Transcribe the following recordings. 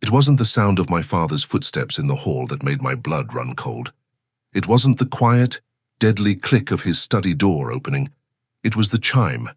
It wasn't the sound of my father's footsteps in the hall that made my blood run cold. It wasn't the quiet, deadly click of his study door opening. It was the chime,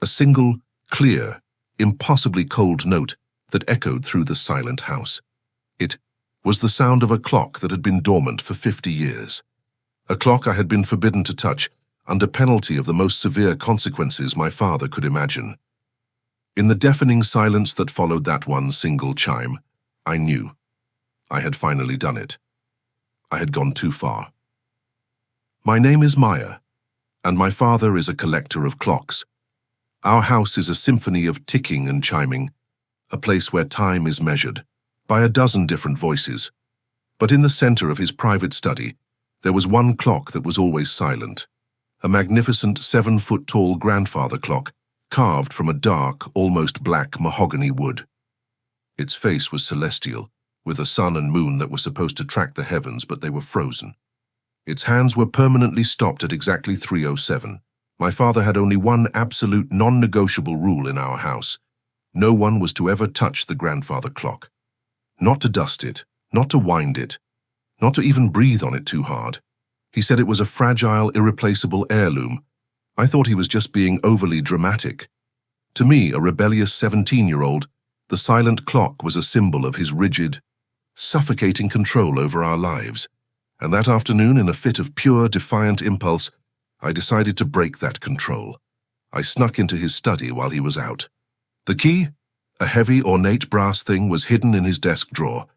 a single, clear, impossibly cold note that echoed through the silent house. It was the sound of a clock that had been dormant for 50 years. A clock I had been forbidden to touch, under penalty of the most severe consequences my father could imagine. In the deafening silence that followed that one single chime, I knew. I had finally done it. I had gone too far. My name is Maya, and my father is a collector of clocks. Our house is a symphony of ticking and chiming, a place where time is measured by a dozen different voices. But in the center of his private study, there was one clock that was always silent, a magnificent 7-foot-tall grandfather clock carved from a dark, almost black mahogany wood. Its face was celestial, with a sun and moon that were supposed to track the heavens, but they were frozen. Its hands were permanently stopped at exactly 3:07. My father had only one absolute non-negotiable rule in our house. No one was to ever touch the grandfather clock. Not to dust it, not to wind it, not to even breathe on it too hard. He said it was a fragile, irreplaceable heirloom. I thought he was just being overly dramatic. To me, a rebellious 17-year-old, the silent clock was a symbol of his rigid, suffocating control over our lives. And that afternoon, in a fit of pure, defiant impulse, I decided to break that control. I snuck into his study while he was out. The key, a heavy, ornate brass thing, was hidden in his desk drawer,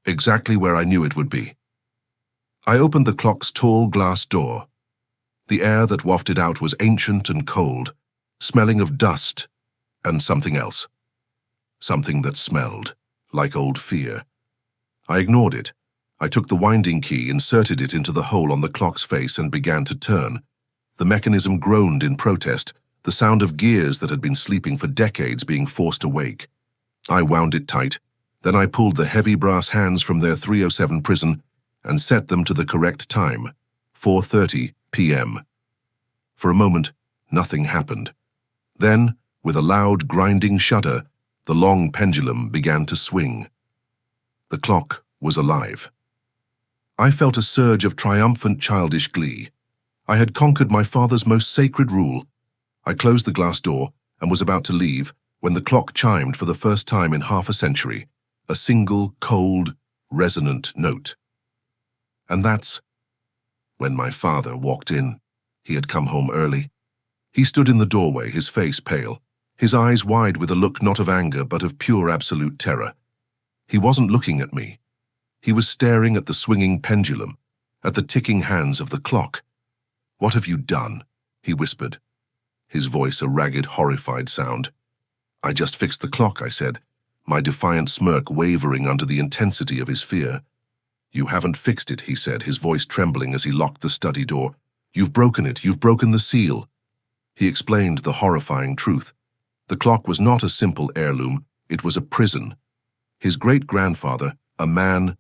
exactly where I knew it would be. I opened the clock's tall glass door. The air that wafted out was ancient and cold, smelling of dust and something else. Something that smelled like old fear. I ignored it. I took the winding key, inserted it into the hole on the clock's face, and began to turn. The mechanism groaned in protest, the sound of gears that had been sleeping for decades being forced awake. I wound it tight. Then I pulled the heavy brass hands from their 3:07 prison and set them to the correct time, 4:30 p.m. For a moment, nothing happened. Then, with a loud, grinding shudder, the long pendulum began to swing. The clock was alive. I felt a surge of triumphant childish glee. I had conquered my father's most sacred rule. I closed the glass door and was about to leave when the clock chimed for the first time in half a century, a single, cold, resonant note. And that's when my father walked in. He had come home early. He stood in the doorway, his face pale, his eyes wide with a look not of anger but of pure absolute terror. He wasn't looking at me. He was staring at the swinging pendulum, at the ticking hands of the clock. "What have you done?" he whispered, his voice a ragged, horrified sound. "I just fixed the clock," I said, my defiant smirk wavering under the intensity of his fear. "You haven't fixed it," he said, his voice trembling as he locked the study door. "You've broken it. You've broken the seal." He explained the horrifying truth. The clock was not a simple heirloom. It was a prison. His great-grandfather, a man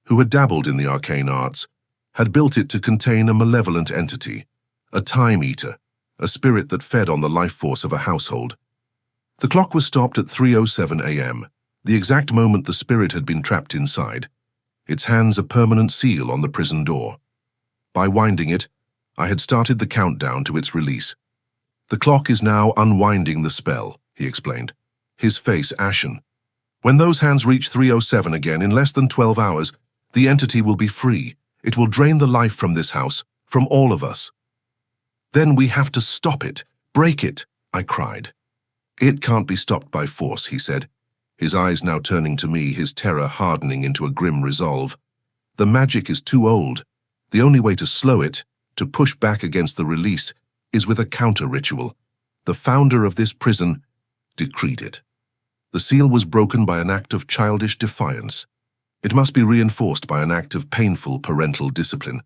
who had dabbled in the arcane arts, had built it to contain a malevolent entity, a time-eater, a spirit that fed on the life force of a household. The clock was stopped at 3:07 a.m., the exact moment the spirit had been trapped inside, its hands a permanent seal on the prison door. By winding it, I had started the countdown to its release. "The clock is now unwinding the spell," he explained, his face ashen. "When those hands reach 3:07 again in less than 12 hours, the entity will be free. It will drain the life from this house, from all of us." "Then we have to stop it, break it," I cried. "It can't be stopped by force," he said, his eyes now turning to me, his terror hardening into a grim resolve. "The magic is too old. The only way to slow it, to push back against the release, is with a counter-ritual. The founder of this prison decreed it. The seal was broken by an act of childish defiance. It must be reinforced by an act of painful parental discipline.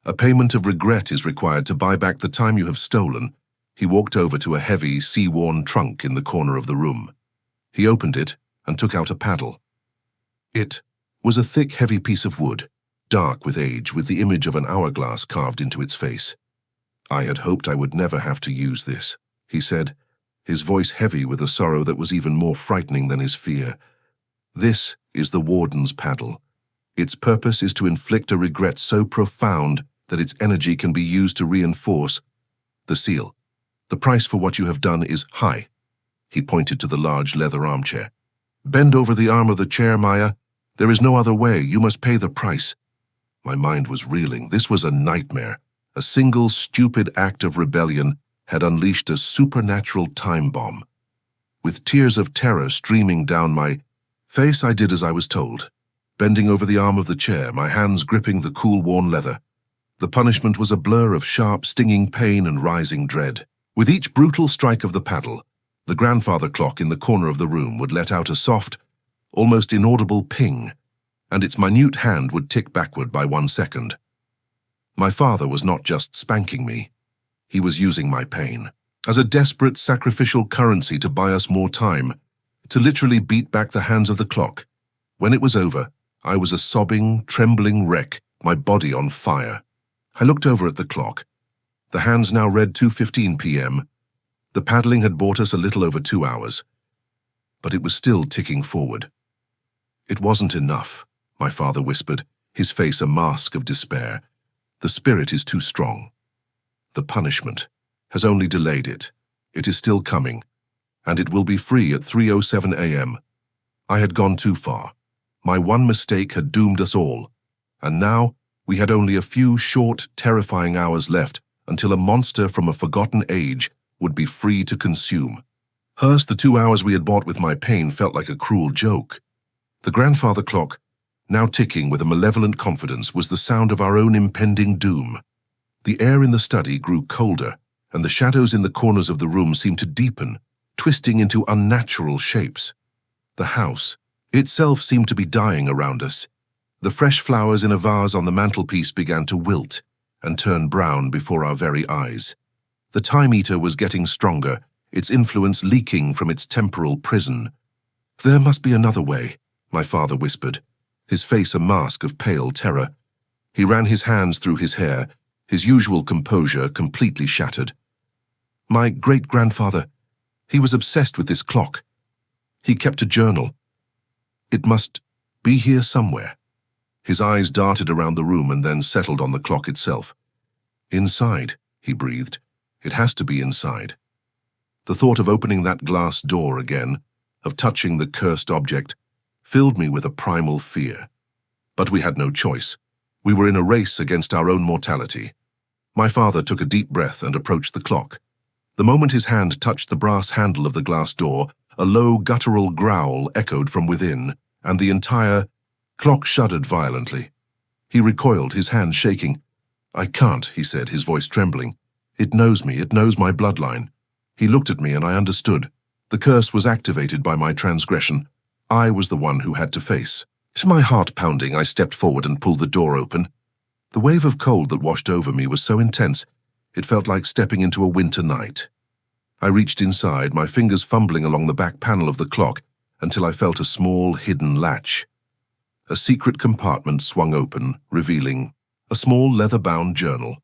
A payment of regret is required to buy back the time you have stolen." He walked over to a heavy, sea-worn trunk in the corner of the room. He opened it and took out a paddle. It was a thick, heavy piece of wood, dark with age, with the image of an hourglass carved into its face. "I had hoped I would never have to use this," he said, his voice heavy with a sorrow that was even more frightening than his fear. This is the warden's paddle. Its purpose is to inflict a regret so profound that its energy can be used to reinforce the seal. The price for what you have done is high. He pointed to the large leather armchair. Bend over the arm of the chair, Maya. There is no other way. You must pay the price. My mind was reeling. This was a nightmare. A single stupid act of rebellion had unleashed a supernatural time bomb. With tears of terror streaming down my face, I did as I was told, bending over the arm of the chair, my hands gripping the cool, worn leather. The punishment was a blur of sharp, stinging pain and rising dread. With each brutal strike of the paddle, the grandfather clock in the corner of the room would let out a soft, almost inaudible ping, and its minute hand would tick backward by 1 second. My father was not just spanking me. He was using my pain as a desperate sacrificial currency to buy us more time, to literally beat back the hands of the clock. When it was over, I was a sobbing, trembling wreck, my body on fire. I looked over at the clock. The hands now read 2:15 p.m. The paddling had bought us a little over 2 hours, but it was still ticking forward. It wasn't enough, my father whispered, his face a mask of despair. The spirit is too strong. The punishment has only delayed it. It is still coming, and it will be free at 3:07 a.m. I had gone too far. My one mistake had doomed us all, and now we had only a few short, terrifying hours left until a monster from a forgotten age would be free to consume. Hers, the 2 hours we had bought with my pain, felt like a cruel joke. The grandfather clock, now ticking with a malevolent confidence, was the sound of our own impending doom. The air in the study grew colder, and the shadows in the corners of the room seemed to deepen, twisting into unnatural shapes. The house itself seemed to be dying around us. The fresh flowers in a vase on the mantelpiece began to wilt and turn brown before our very eyes. The time eater was getting stronger, its influence leaking from its temporal prison. There must be another way, my father whispered, his face a mask of pale terror. He ran his hands through his hair, his usual composure completely shattered. My great-grandfather, he was obsessed with this clock. He kept a journal. It must be here somewhere. His eyes darted around the room and then settled on the clock itself. Inside, he breathed. It has to be inside. The thought of opening that glass door again, of touching the cursed object, filled me with a primal fear. But we had no choice. We were in a race against our own mortality. My father took a deep breath and approached the clock. The moment his hand touched the brass handle of the glass door, a low, guttural growl echoed from within, and the entire clock shuddered violently. He recoiled, his hand shaking. I can't, he said, his voice trembling. It knows me, it knows my bloodline. He looked at me and I understood. The curse was activated by my transgression. I was the one who had to face. My heart pounding, I stepped forward and pulled the door open. The wave of cold that washed over me was so intense, it felt like stepping into a winter night. I reached inside, my fingers fumbling along the back panel of the clock until I felt a small, hidden latch. A secret compartment swung open, revealing a small leather-bound journal.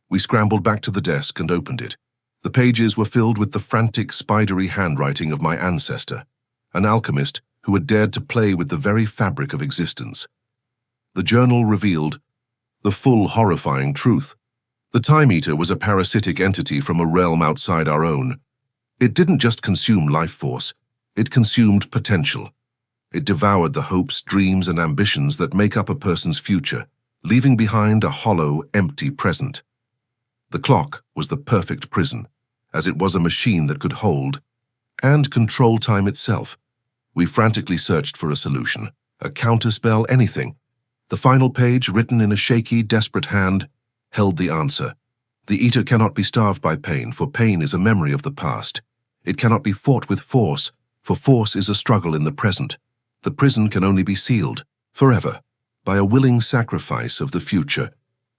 We scrambled back to the desk and opened it. The pages were filled with the frantic, spidery handwriting of my ancestor, an alchemist who had dared to play with the very fabric of existence. The journal revealed the full, horrifying truth. The Time Eater was a parasitic entity from a realm outside our own. It didn't just consume life force, it consumed potential. It devoured the hopes, dreams, and ambitions that make up a person's future, leaving behind a hollow, empty present. The clock was the perfect prison, as it was a machine that could hold and control time itself. We frantically searched for a solution, a counterspell, anything. The final page, written in a shaky, desperate hand, held the answer. The Eater cannot be starved by pain, for pain is a memory of the past. It cannot be fought with force, for force is a struggle in the present. The prison can only be sealed, forever, by a willing sacrifice of the future.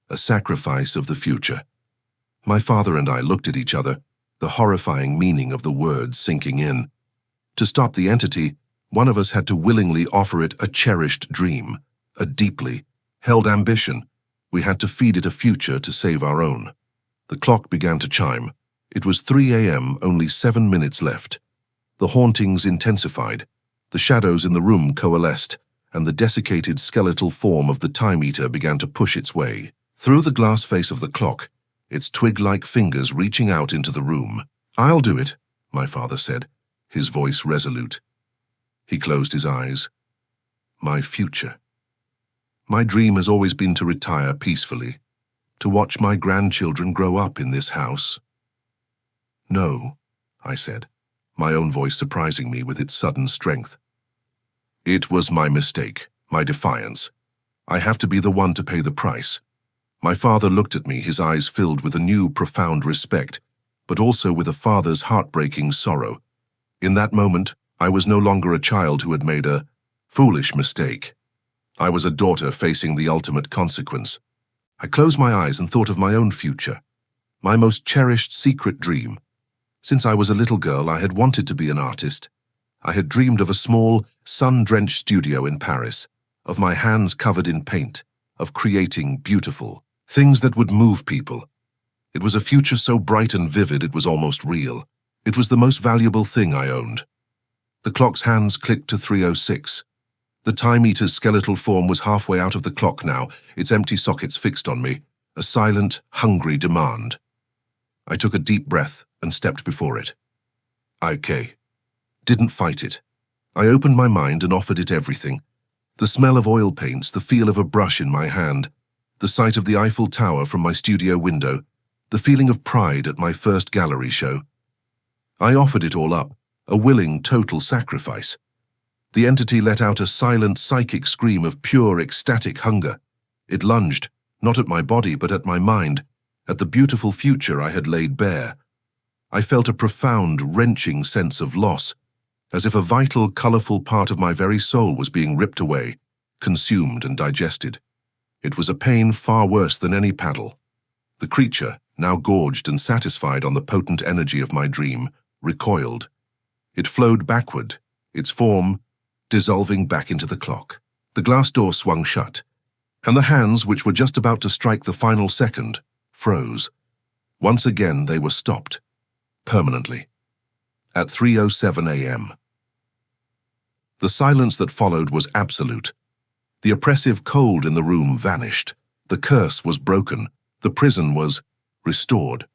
A sacrifice of the future. My father and I looked at each other, the horrifying meaning of the words sinking in. To stop the entity, one of us had to willingly offer it a cherished dream, a deeply held ambition. We had to feed it a future to save our own. The clock began to chime. It was 3 a.m., only 7 minutes left. The hauntings intensified. The shadows in the room coalesced, and the desiccated skeletal form of the time eater began to push its way. Through the glass face of the clock, its twig-like fingers reaching out into the room. "I'll do it," my father said, his voice resolute. He closed his eyes. My future. My dream has always been to retire peacefully, to watch my grandchildren grow up in this house. "No," I said, my own voice surprising me with its sudden strength. "It was my mistake, my defiance. I have to be the one to pay the price." My father looked at me, his eyes filled with a new, profound respect, but also with a father's heartbreaking sorrow. In that moment, I was no longer a child who had made a foolish mistake. I was a daughter facing the ultimate consequence. I closed my eyes and thought of my own future, my most cherished secret dream. Since I was a little girl, I had wanted to be an artist. I had dreamed of a small, sun-drenched studio in Paris, of my hands covered in paint, of creating beautiful things that would move people. It was a future so bright and vivid it was almost real. It was the most valuable thing I owned. The clock's hands clicked to 3:06. The time eater's skeletal form was halfway out of the clock now, its empty sockets fixed on me, a silent, hungry demand. I took a deep breath and stepped before it. Okay. Didn't fight it. I opened my mind and offered it everything. The smell of oil paints, the feel of a brush in my hand, the sight of the Eiffel Tower from my studio window, the feeling of pride at my first gallery show. I offered it all up, a willing, total sacrifice. The entity let out a silent, psychic scream of pure, ecstatic hunger. It lunged, not at my body, but at my mind, at the beautiful future I had laid bare. I felt a profound, wrenching sense of loss, as if a vital, colorful part of my very soul was being ripped away, consumed and digested. It was a pain far worse than any paddle. The creature, now gorged and satisfied on the potent energy of my dream, recoiled. It flowed backward, its form dissolving back into the clock. The glass door swung shut, and the hands, which were just about to strike the final second, froze. Once again they were stopped, permanently, at 3:07 a.m. The silence that followed was absolute. The oppressive cold in the room vanished. The curse was broken. The prison was restored.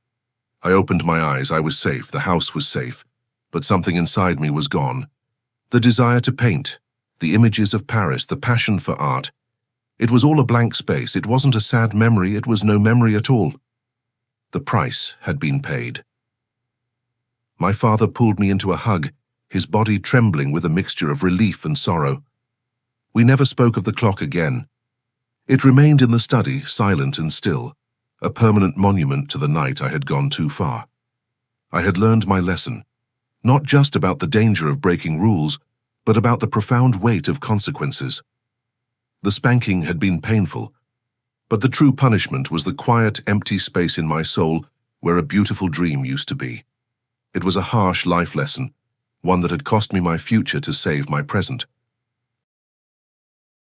I opened my eyes. I was safe. The house was safe. But something inside me was gone. The desire to paint, the images of Paris, the passion for art. It was all a blank space. It wasn't a sad memory. It was no memory at all. The price had been paid. My father pulled me into a hug, his body trembling with a mixture of relief and sorrow. We never spoke of the clock again. It remained in the study, silent and still, a permanent monument to the night I had gone too far. I had learned my lesson, not just about the danger of breaking rules, but about the profound weight of consequences. The spanking had been painful, but the true punishment was the quiet, empty space in my soul where a beautiful dream used to be. It was a harsh life lesson, one that had cost me my future to save my present.